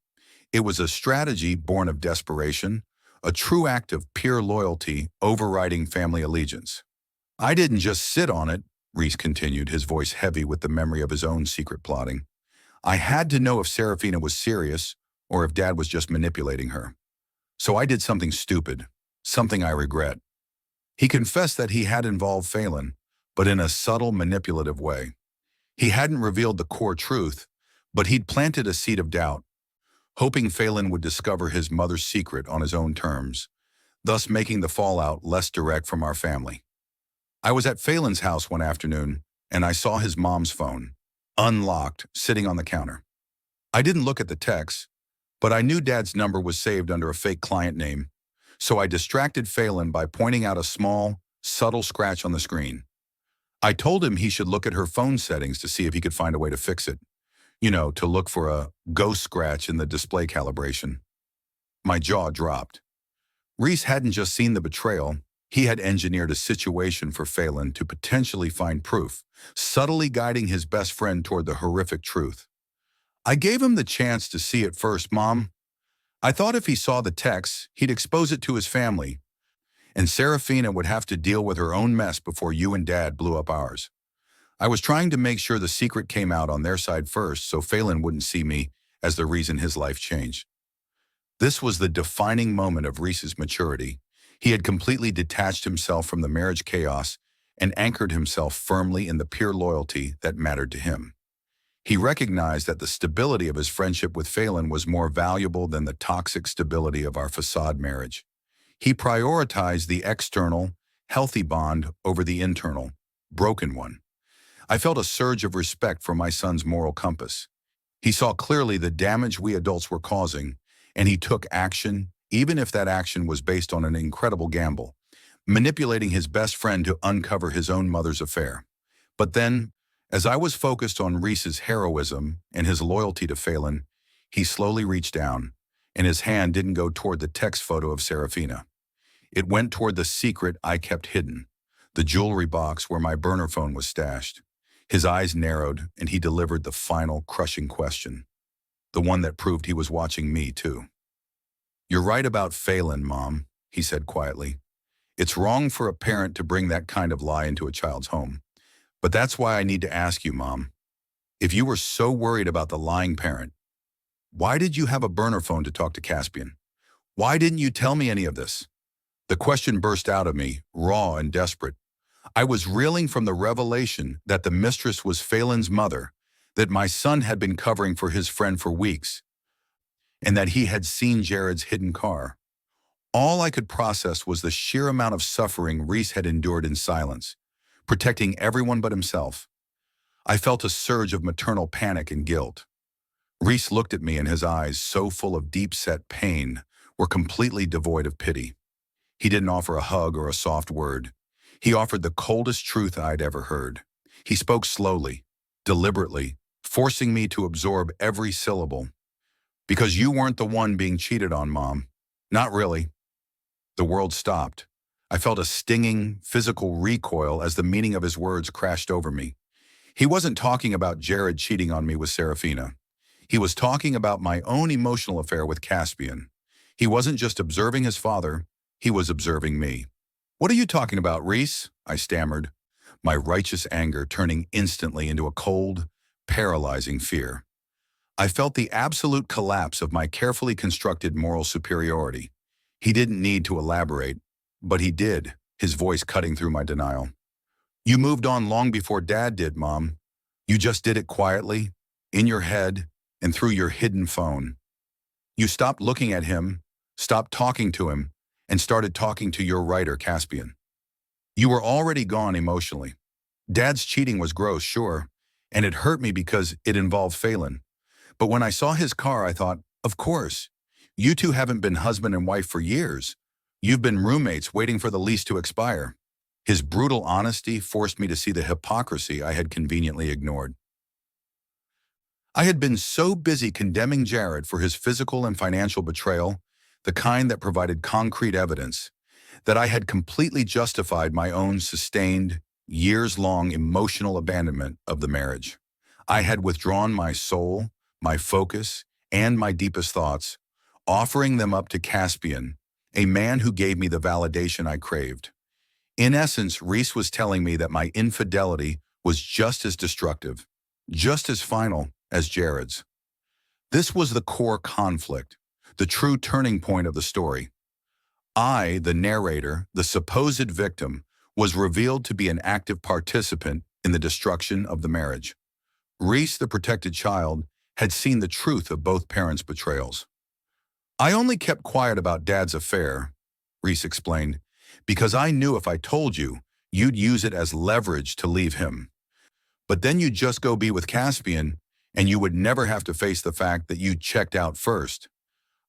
It was a strategy born of desperation, a true act of pure loyalty overriding family allegiance. I didn't just sit on it, Reese continued, his voice heavy with the memory of his own secret plotting. I had to know if Serafina was serious or if Dad was just manipulating her. So I did something stupid, something I regret. He confessed that he had involved Phelan, but in a subtle, manipulative way. He hadn't revealed the core truth, but he'd planted a seed of doubt, hoping Phelan would discover his mother's secret on his own terms, thus making the fallout less direct from our family. I was at Phelan's house one afternoon, and I saw his mom's phone, unlocked, sitting on the counter. I didn't look at the text, but I knew Dad's number was saved under a fake client name, so I distracted Phelan by pointing out a small, subtle scratch on the screen. I told him he should look at her phone settings to see if he could find a way to fix it. To look for a ghost scratch in the display calibration. My jaw dropped. Reese hadn't just seen the betrayal, he had engineered a situation for Phelan to potentially find proof, subtly guiding his best friend toward the horrific truth. I gave him the chance to see it first, Mom. I thought if he saw the text, he'd expose it to his family, and Serafina would have to deal with her own mess before you and Dad blew up ours. I was trying to make sure the secret came out on their side first so Phelan wouldn't see me as the reason his life changed. This was the defining moment of Reese's maturity. He had completely detached himself from the marriage chaos and anchored himself firmly in the pure loyalty that mattered to him. He recognized that the stability of his friendship with Phelan was more valuable than the toxic stability of our facade marriage. He prioritized the external, healthy bond over the internal, broken one. I felt a surge of respect for my son's moral compass. He saw clearly the damage we adults were causing, and he took action, even if that action was based on an incredible gamble, manipulating his best friend to uncover his own mother's affair. But then, as I was focused on Reese's heroism and his loyalty to Phelan, he slowly reached down, and his hand didn't go toward the text photo of Serafina. It went toward the secret I kept hidden, the jewelry box where my burner phone was stashed. His eyes narrowed, and he delivered the final, crushing question, the one that proved he was watching me, too. You're right about Phelan, Mom, he said quietly. It's wrong for a parent to bring that kind of lie into a child's home. But that's why I need to ask you, Mom. If you were so worried about the lying parent, why did you have a burner phone to talk to Caspian? Why didn't you tell me any of this? The question burst out of me, raw and desperate. I was reeling from the revelation that the mistress was Phelan's mother, that my son had been covering for his friend for weeks, and that he had seen Jared's hidden car. All I could process was the sheer amount of suffering Reese had endured in silence, protecting everyone but himself. I felt a surge of maternal panic and guilt. Reese looked at me, and his eyes, so full of deep-set pain, were completely devoid of pity. He didn't offer a hug or a soft word. He offered the coldest truth I'd ever heard. He spoke slowly, deliberately, forcing me to absorb every syllable. Because you weren't the one being cheated on, Mom. Not really. The world stopped. I felt a stinging, physical recoil as the meaning of his words crashed over me. He wasn't talking about Jared cheating on me with Serafina. He was talking about my own emotional affair with Caspian. He wasn't just observing his father, he was observing me. What are you talking about, Reese? I stammered, my righteous anger turning instantly into a cold, paralyzing fear. I felt the absolute collapse of my carefully constructed moral superiority. He didn't need to elaborate, but he did, his voice cutting through my denial. You moved on long before Dad did, Mom. You just did it quietly, in your head, and through your hidden phone. You stopped looking at him, stopped talking to him, and started talking to your writer, Caspian. You were already gone emotionally. Dad's cheating was gross, sure, and it hurt me because it involved Phelan. But when I saw his car, I thought, of course. You two haven't been husband and wife for years. You've been roommates waiting for the lease to expire. His brutal honesty forced me to see the hypocrisy I had conveniently ignored. I had been so busy condemning Jared for his physical and financial betrayal, the kind that provided concrete evidence, that I had completely justified my own sustained, years-long emotional abandonment of the marriage. I had withdrawn my soul, my focus, and my deepest thoughts, offering them up to Caspian, a man who gave me the validation I craved. In essence, Reese was telling me that my infidelity was just as destructive, just as final as Jared's. This was the core conflict, the true turning point of the story. I, the narrator, the supposed victim, was revealed to be an active participant in the destruction of the marriage. Reese, the protected child, had seen the truth of both parents' betrayals. I only kept quiet about Dad's affair, Reese explained, because I knew if I told you, you'd use it as leverage to leave him. But then you'd just go be with Caspian, and you would never have to face the fact that you checked out first.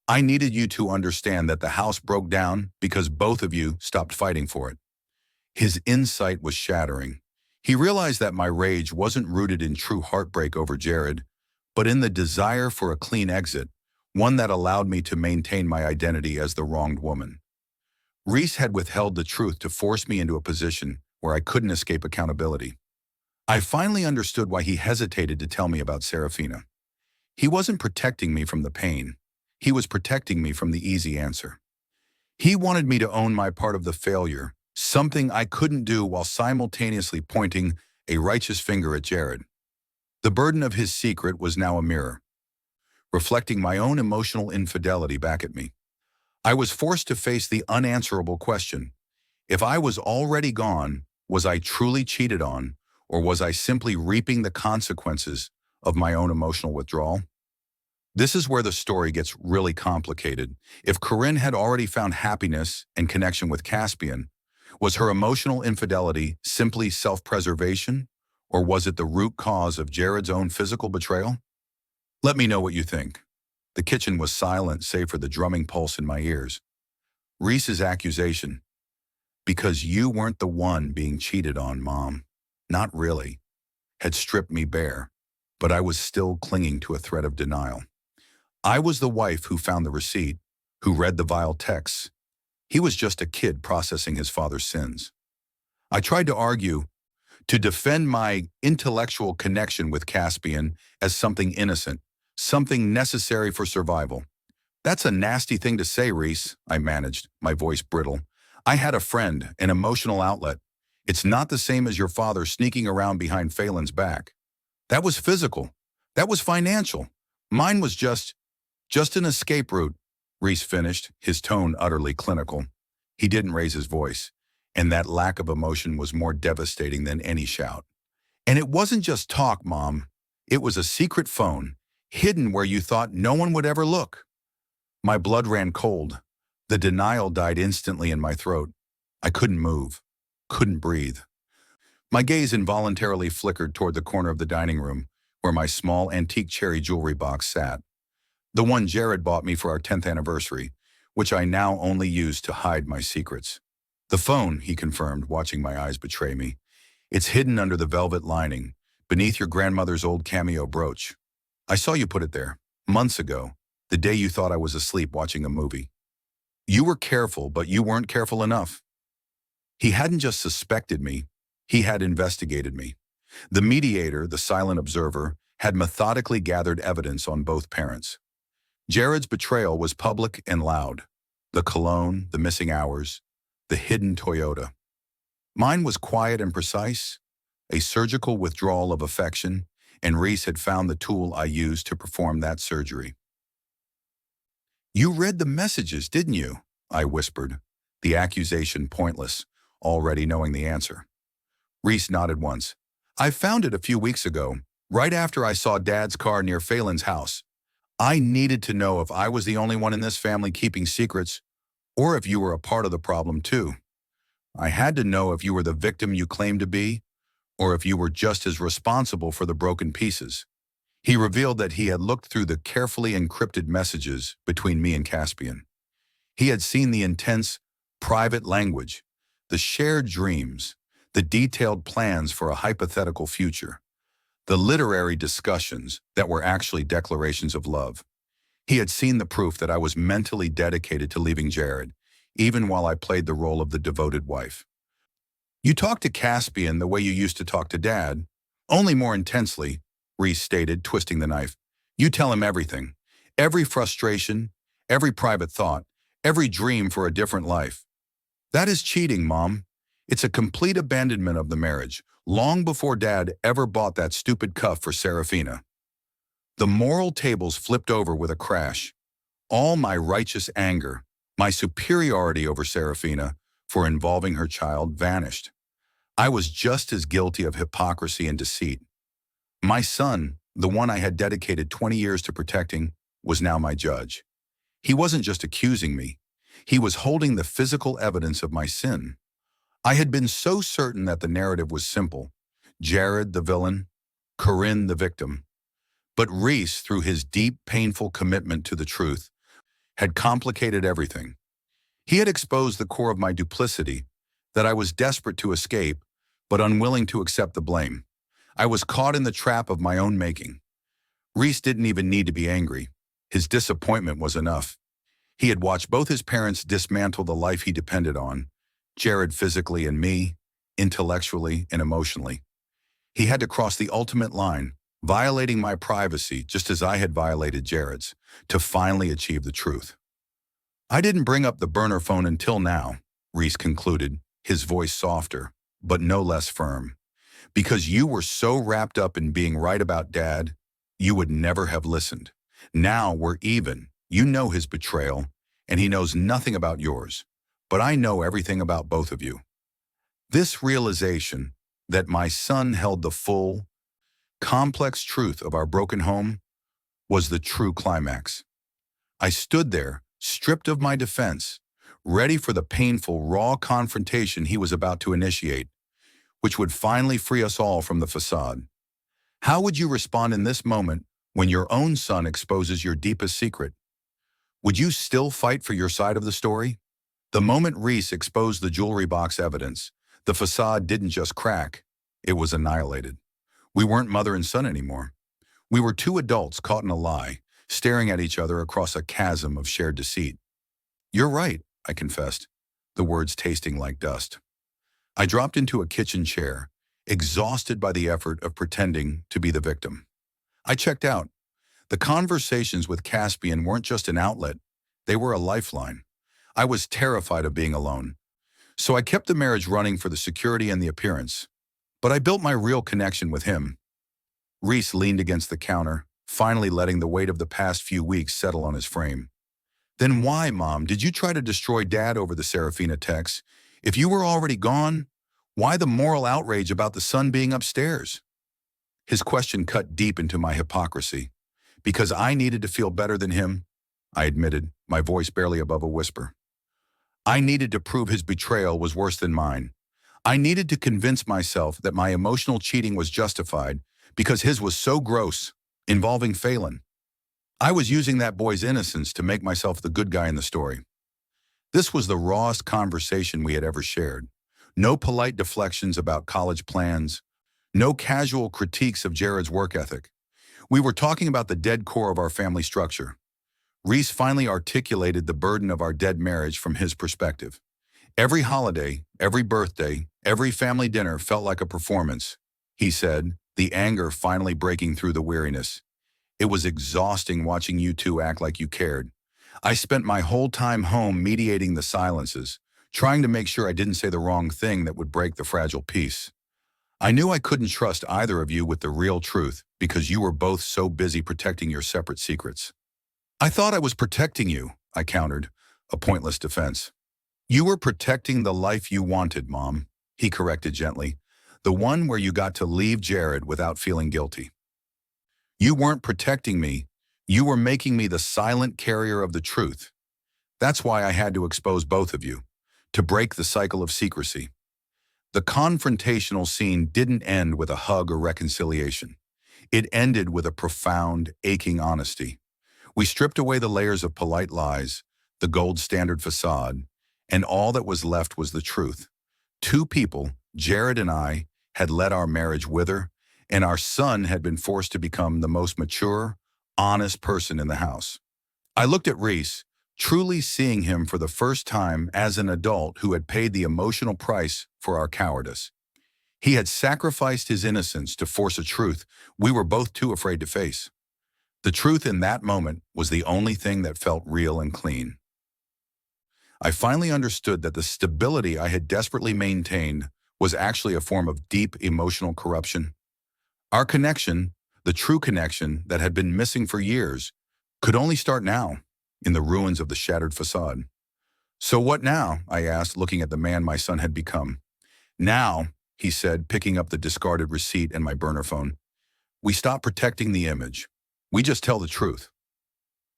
I needed you to understand that the house broke down because both of you stopped fighting for it. His insight was shattering. He realized that my rage wasn't rooted in true heartbreak over Jared, but in the desire for a clean exit, one that allowed me to maintain my identity as the wronged woman. Reese had withheld the truth to force me into a position where I couldn't escape accountability. I finally understood why he hesitated to tell me about Serafina. He wasn't protecting me from the pain. He was protecting me from the easy answer. He wanted me to own my part of the failure, something I couldn't do while simultaneously pointing a righteous finger at Jared. The burden of his secret was now a mirror, reflecting my own emotional infidelity back at me. I was forced to face the unanswerable question. If I was already gone, was I truly cheated on, or was I simply reaping the consequences of my own emotional withdrawal? This is where the story gets really complicated. If Corinne had already found happiness and connection with Caspian, was her emotional infidelity simply self-preservation, or was it the root cause of Jared's own physical betrayal? Let me know what you think. The kitchen was silent save for the drumming pulse in my ears. Reese's accusation. Because you weren't the one being cheated on, Mom. Not really. Had stripped me bare, but I was still clinging to a thread of denial. I was the wife who found the receipt, who read the vile texts. He was just a kid processing his father's sins. I tried to argue, to defend my intellectual connection with Caspian as something innocent, something necessary for survival. That's a nasty thing to say, Reese, I managed, my voice brittle. I had a friend, an emotional outlet. It's not the same as your father sneaking around behind Phelan's back. That was physical. That was financial. Mine was just an escape route, Reese finished, his tone utterly clinical. He didn't raise his voice, and that lack of emotion was more devastating than any shout. And it wasn't just talk, Mom. It was a secret phone, hidden where you thought no one would ever look. My blood ran cold. The denial died instantly in my throat. I couldn't move, couldn't breathe. My gaze involuntarily flickered toward the corner of the dining room, where my small antique cherry jewelry box sat. The one Jared bought me for our 10th anniversary, which I now only used to hide my secrets. The phone, he confirmed, watching my eyes betray me. It's hidden under the velvet lining, beneath your grandmother's old cameo brooch. I saw you put it there, months ago, the day you thought I was asleep watching a movie. You were careful, but you weren't careful enough. He hadn't just suspected me, he had investigated me. The mediator, the silent observer, had methodically gathered evidence on both parents. Jared's betrayal was public and loud. The cologne, the missing hours, the hidden Toyota. Mine was quiet and precise, a surgical withdrawal of affection, and Reese had found the tool I used to perform that surgery. You read the messages, didn't you? I whispered, the accusation pointless, already knowing the answer. Reese nodded once. I found it a few weeks ago. Right after I saw Dad's car near Phelan's house, I needed to know if I was the only one in this family keeping secrets or if you were a part of the problem too. I had to know if you were the victim you claimed to be or if you were just as responsible for the broken pieces. He revealed that he had looked through the carefully encrypted messages between me and Caspian. He had seen the intense, private language, the shared dreams, the detailed plans for a hypothetical future, the literary discussions that were actually declarations of love. He had seen the proof that I was mentally dedicated to leaving Jared, even while I played the role of the devoted wife. You talk to Caspian the way you used to talk to Dad, only more intensely, Reese stated, twisting the knife. You tell him everything, every frustration, every private thought, every dream for a different life. That is cheating, Mom. It's a complete abandonment of the marriage, long before Dad ever bought that stupid cuff for Serafina. The moral tables flipped over with a crash. All my righteous anger, my superiority over Serafina for involving her child vanished. I was just as guilty of hypocrisy and deceit. My son, the one I had dedicated 20 years to protecting, was now my judge. He wasn't just accusing me. He was holding the physical evidence of my sin. I had been so certain that the narrative was simple. Jared, the villain, Corinne, the victim. But Reese, through his deep, painful commitment to the truth, had complicated everything. He had exposed the core of my duplicity, that I was desperate to escape, but unwilling to accept the blame. I was caught in the trap of my own making. Reese didn't even need to be angry. His disappointment was enough. He had watched both his parents dismantle the life he depended on, Jared physically and me, intellectually and emotionally. He had to cross the ultimate line, violating my privacy just as I had violated Jared's, to finally achieve the truth. I didn't bring up the burner phone until now, Reese concluded, his voice softer, but no less firm. Because you were so wrapped up in being right about Dad, you would never have listened. Now we're even. You know his betrayal, and he knows nothing about yours. But I know everything about both of you. This realization that my son held the full, complex truth of our broken home was the true climax. I stood there, stripped of my defense, ready for the painful, raw confrontation he was about to initiate, which would finally free us all from the facade. How would you respond in this moment when your own son exposes your deepest secret? Would you still fight for your side of the story? The moment Reese exposed the jewelry box evidence, the facade didn't just crack, it was annihilated. We weren't mother and son anymore. We were two adults caught in a lie, staring at each other across a chasm of shared deceit. You're right, I confessed, the words tasting like dust. I dropped into a kitchen chair, exhausted by the effort of pretending to be the victim. I checked out. The conversations with Caspian weren't just an outlet, they were a lifeline. I was terrified of being alone. So I kept the marriage running for the security and the appearance. But I built my real connection with him. Reese leaned against the counter, finally letting the weight of the past few weeks settle on his frame. Then why, Mom, did you try to destroy Dad over the Serafina texts? If you were already gone, why the moral outrage about the son being upstairs? His question cut deep into my hypocrisy. Because I needed to feel better than him, I admitted, my voice barely above a whisper. I needed to prove his betrayal was worse than mine. I needed to convince myself that my emotional cheating was justified because his was so gross, involving Phelan. I was using that boy's innocence to make myself the good guy in the story. This was the rawest conversation we had ever shared. No polite deflections about college plans, no casual critiques of Jared's work ethic. We were talking about the dead core of our family structure. Reese finally articulated the burden of our dead marriage from his perspective. Every holiday, every birthday, every family dinner felt like a performance, he said, the anger finally breaking through the weariness. It was exhausting watching you two act like you cared. I spent my whole time home mediating the silences, trying to make sure I didn't say the wrong thing that would break the fragile peace. I knew I couldn't trust either of you with the real truth because you were both so busy protecting your separate secrets. I thought I was protecting you, I countered, a pointless defense. You were protecting the life you wanted, Mom, he corrected gently, the one where you got to leave Jared without feeling guilty. You weren't protecting me. You were making me the silent carrier of the truth. That's why I had to expose both of you, to break the cycle of secrecy. The confrontational scene didn't end with a hug or reconciliation. It ended with a profound, aching honesty. We stripped away the layers of polite lies, the gold standard facade, and all that was left was the truth. Two people, Jared and I, had let our marriage wither, and our son had been forced to become the most mature, honest person in the house. I looked at Reese, truly seeing him for the first time as an adult who had paid the emotional price for our cowardice. He had sacrificed his innocence to force a truth we were both too afraid to face. The truth in that moment was the only thing that felt real and clean. I finally understood that the stability I had desperately maintained was actually a form of deep emotional corruption. Our connection, the true connection that had been missing for years, could only start now, in the ruins of the shattered facade. "So what now?" I asked, looking at the man my son had become. "Now," he said, picking up the discarded receipt and my burner phone, "we stop protecting the image. We just tell the truth."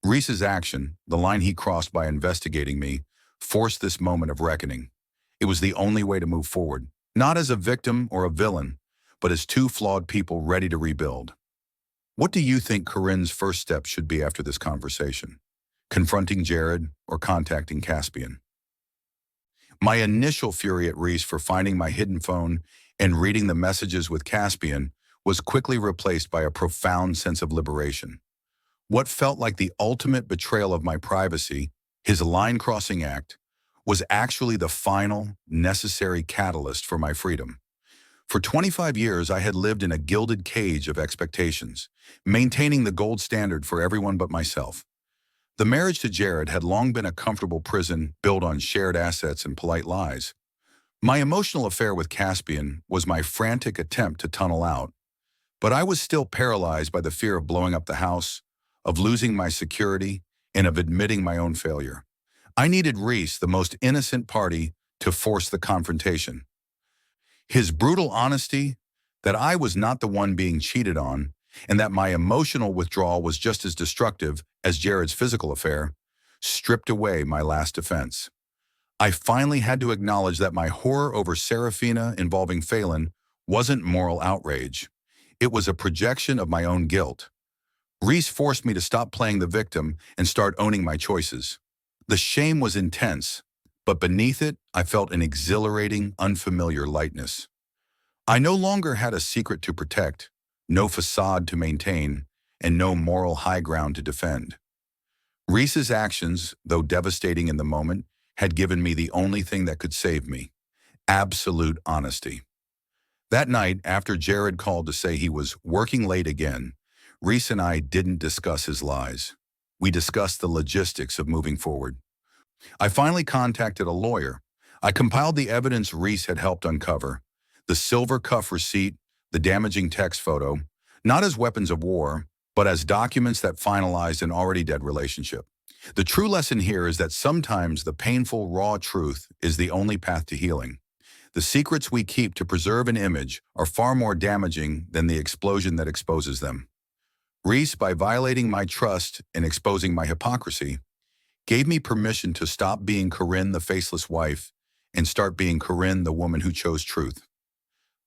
Reese's action, the line he crossed by investigating me, forced this moment of reckoning. It was the only way to move forward, not as a victim or a villain, but as two flawed people ready to rebuild. What do you think Corinne's first step should be after this conversation? Confronting Jared or contacting Caspian? My initial fury at Reese for finding my hidden phone and reading the messages with Caspian was quickly replaced by a profound sense of liberation. What felt like the ultimate betrayal of my privacy, his line-crossing act, was actually the final, necessary catalyst for my freedom. For 25 years, I had lived in a gilded cage of expectations, maintaining the gold standard for everyone but myself. The marriage to Jared had long been a comfortable prison built on shared assets and polite lies. My emotional affair with Caspian was my frantic attempt to tunnel out, but I was still paralyzed by the fear of blowing up the house, of losing my security, and of admitting my own failure. I needed Reese, the most innocent party, to force the confrontation. His brutal honesty, that I was not the one being cheated on, and that my emotional withdrawal was just as destructive as Jared's physical affair, stripped away my last defense. I finally had to acknowledge that my horror over Serafina involving Phelan wasn't moral outrage. It was a projection of my own guilt. Reese forced me to stop playing the victim and start owning my choices. The shame was intense, but beneath it, I felt an exhilarating, unfamiliar lightness. I no longer had a secret to protect, no facade to maintain, and no moral high ground to defend. Reese's actions, though devastating in the moment, had given me the only thing that could save me: absolute honesty. That night, after Jared called to say he was working late again, Reese and I didn't discuss his lies. We discussed the logistics of moving forward. I finally contacted a lawyer. I compiled the evidence Reese had helped uncover: the silver cuff receipt, the damaging text photo, not as weapons of war, but as documents that finalized an already dead relationship. The true lesson here is that sometimes the painful, raw truth is the only path to healing. The secrets we keep to preserve an image are far more damaging than the explosion that exposes them. Reese, by violating my trust and exposing my hypocrisy, gave me permission to stop being Corinne, the faceless wife, and start being Corinne, the woman who chose truth.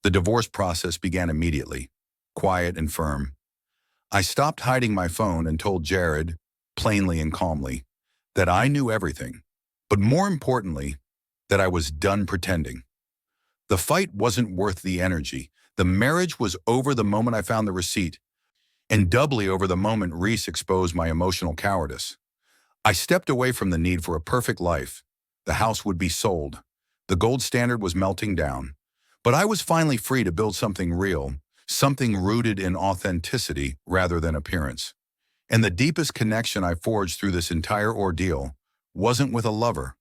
The divorce process began immediately, quiet and firm. I stopped hiding my phone and told Jared, plainly and calmly, that I knew everything, but more importantly, that I was done pretending. The fight wasn't worth the energy. The marriage was over the moment I found the receipt, and doubly over the moment Reese exposed my emotional cowardice. I stepped away from the need for a perfect life. The house would be sold. The gold standard was melting down. But I was finally free to build something real, something rooted in authenticity rather than appearance. And the deepest connection I forged through this entire ordeal wasn't with a lover.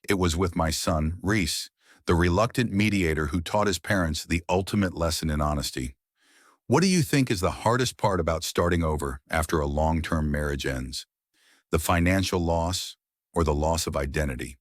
It was with my son, Reese, the reluctant mediator who taught his parents the ultimate lesson in honesty. What do you think is the hardest part about starting over after a long-term marriage ends? The financial loss or the loss of identity?